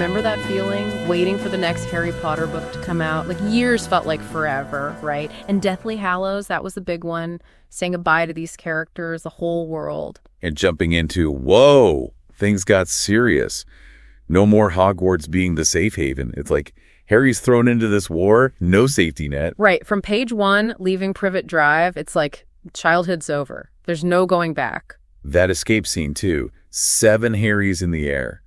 remember that feeling, waiting for the next Harry Potter book to come out? Like, years felt like forever, right? And Deathly Hallows, that was the big one, saying goodbye to these characters, the whole world. And jumping into, whoa, things got serious. No more Hogwarts being the safe haven. It's like Harry's thrown into this war, no safety net. Right. From page 1, leaving Privet Drive, it's like childhood's over. There's no going back. That escape scene, too. 7 Harrys in the air.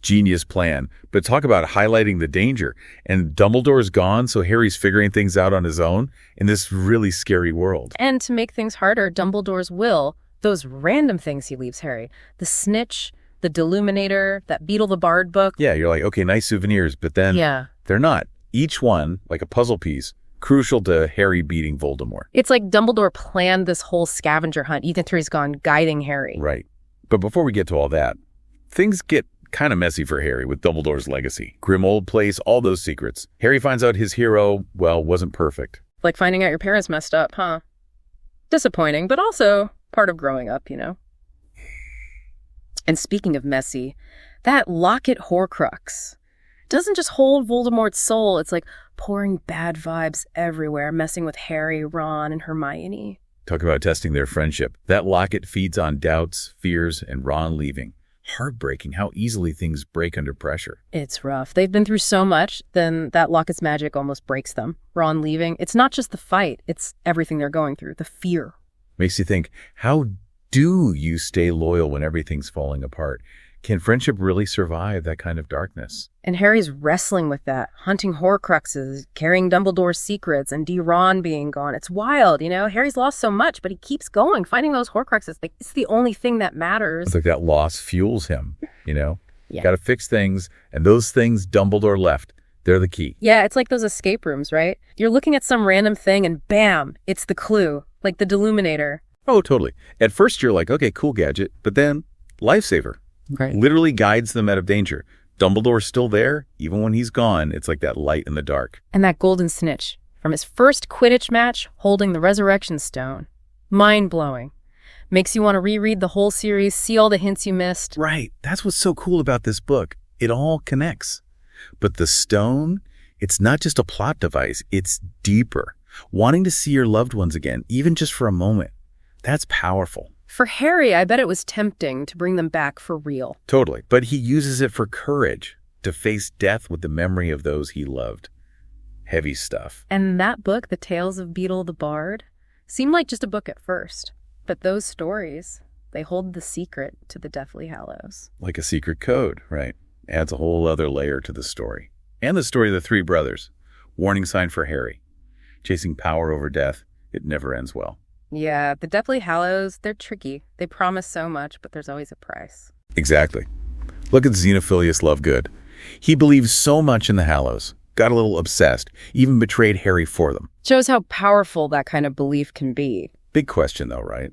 Genius plan. But talk about highlighting the danger. And Dumbledore's gone, so Harry's figuring things out on his own in this really scary world. And to make things harder, Dumbledore's will, those random things he leaves Harry. The snitch, the Deluminator, that Beetle the Bard book. Yeah, you're like, okay, nice souvenirs, but then they're not. Each one, like a puzzle piece, crucial to Harry beating Voldemort. It's like Dumbledore planned this whole scavenger hunt. Ethan Three's gone guiding Harry. Right. But before we get to all that, things get kind of messy for Harry with Dumbledore's legacy. Grim old place, all those secrets. Harry finds out his hero, well, wasn't perfect. Like finding out your parents messed up, huh? Disappointing, but also part of growing up, you know? And speaking of messy, that locket Horcrux doesn't just hold Voldemort's soul. It's like pouring bad vibes everywhere, messing with Harry, Ron, and Hermione. Talk about testing their friendship. That locket feeds on doubts, fears, and Ron leaving. Heartbreaking how easily things break under pressure. It's rough. They've been through so much, then that locket's magic almost breaks them. Ron leaving, it's not just the fight, it's everything they're going through, the fear. Makes you think, how do you stay loyal when everything's falling apart? Can friendship really survive that kind of darkness? And Harry's wrestling with that, hunting Horcruxes, carrying Dumbledore's secrets, and Ron being gone. It's wild, you know? Harry's lost so much, but he keeps going, finding those Horcruxes. Like, it's the only thing that matters. It's like that loss fuels him, you know? Yeah. Got to fix things, and those things Dumbledore left, they're the key. Yeah, it's like those escape rooms, right? You're looking at some random thing, and bam, it's the clue, like the Deluminator. Oh, totally. At first, you're like, okay, cool gadget, but then, lifesaver. Right. Literally guides them out of danger. Dumbledore's still there. Even when he's gone, it's like that light in the dark. And that golden snitch from his first Quidditch match holding the Resurrection Stone. Mind-blowing. Makes you want to reread the whole series, see all the hints you missed. Right. That's what's so cool about this book. It all connects. But the stone, it's not just a plot device. It's deeper. Wanting to see your loved ones again, even just for a moment. That's powerful. For Harry, I bet it was tempting to bring them back for real. Totally. But he uses it for courage, to face death with the memory of those he loved. Heavy stuff. And that book, The Tales of Beetle the Bard, seemed like just a book at first. But those stories, they hold the secret to the Deathly Hallows. Like a secret code, right? Adds a whole other layer to the story. And the story of the 3 brothers. Warning sign for Harry. Chasing power over death, it never ends well. Yeah, the Deathly Hallows, they're tricky. They promise so much, but there's always a price. Exactly. Look at Xenophilius Lovegood. He believes so much in the Hallows, got a little obsessed, even betrayed Harry for them. Shows how powerful that kind of belief can be. Big question, though, right?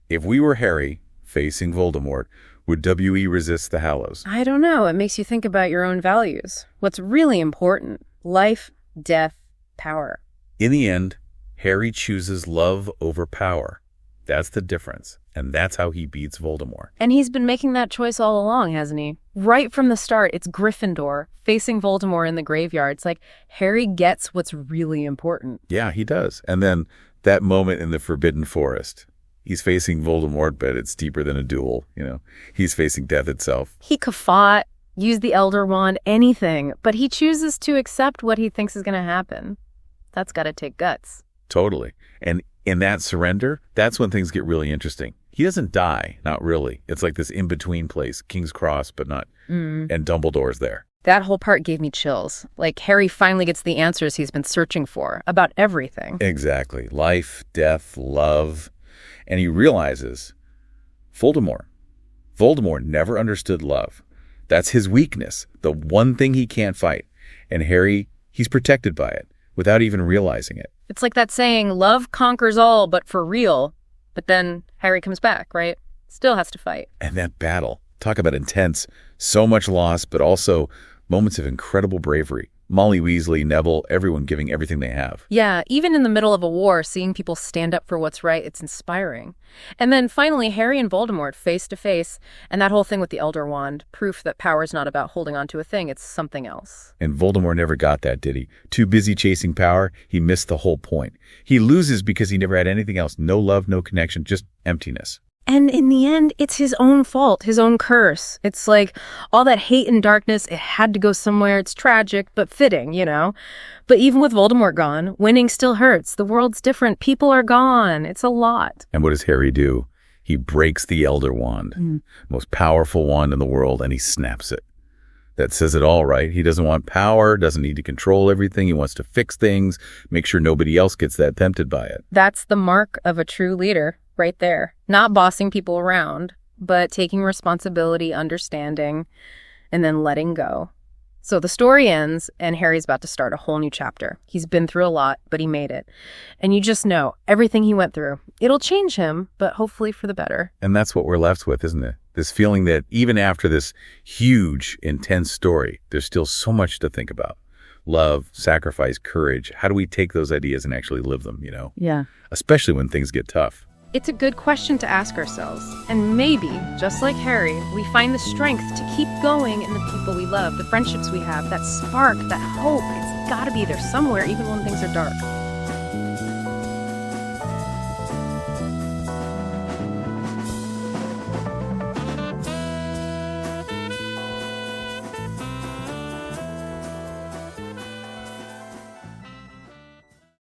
If we were Harry, facing Voldemort, would W.E. resist the Hallows? I don't know. It makes you think about your own values. What's really important? Life, death, power. In the end, Harry chooses love over power. That's the difference. And that's how he beats Voldemort. And he's been making that choice all along, hasn't he? Right from the start, it's Gryffindor facing Voldemort in the graveyard. It's like Harry gets what's really important. Yeah, he does. And then that moment in the Forbidden Forest. He's facing Voldemort, but it's deeper than a duel, you know. He's facing death itself. He could fought, use the Elder Wand, anything. But he chooses to accept what he thinks is going to happen. That's got to take guts. Totally. And in that surrender, that's when things get really interesting. He doesn't die, not really. It's like this in-between place, King's Cross, but not. And Dumbledore's there. That whole part gave me chills. Like Harry finally gets the answers he's been searching for about everything. Exactly. Life, death, love. And he realizes Voldemort never understood love. That's his weakness, the one thing he can't fight. And Harry, he's protected by it without even realizing it. It's like that saying, love conquers all, but for real. But then Harry comes back, right? Still has to fight. And that battle, talk about intense, so much loss, but also moments of incredible bravery. Molly Weasley, Neville, everyone giving everything they have. Yeah, even in the middle of a war, seeing people stand up for what's right, it's inspiring. And then finally, Harry and Voldemort face to face, and that whole thing with the Elder Wand, proof that power's not about holding on to a thing, it's something else. And Voldemort never got that, did he? Too busy chasing power, he missed the whole point. He loses because he never had anything else. No love, no connection, just emptiness. And in the end, it's his own fault, his own curse. It's like all that hate and darkness, it had to go somewhere. It's tragic, but fitting, you know? But even with Voldemort gone, winning still hurts. The world's different. People are gone. It's a lot. And what does Harry do? He breaks the Elder Wand, most powerful wand in the world, and he snaps it. That says it all, right? He doesn't want power, doesn't need to control everything. He wants to fix things, make sure nobody else gets that tempted by it. That's the mark of a true leader. Right there. Not bossing people around, but taking responsibility, understanding, and then letting go. So the story ends, and Harry's about to start a whole new chapter. He's been through a lot, but he made it. And you just know, everything he went through, it'll change him, but hopefully for the better. And that's what we're left with, isn't it? This feeling that even after this huge, intense story, there's still so much to think about. Love, sacrifice, courage. How do we take those ideas and actually live them, you know? Yeah. Especially when things get tough. It's a good question to ask ourselves. And maybe, just like Harry, we find the strength to keep going in the people we love, the friendships we have, that spark, that hope. It's got to be there somewhere, even when things are dark.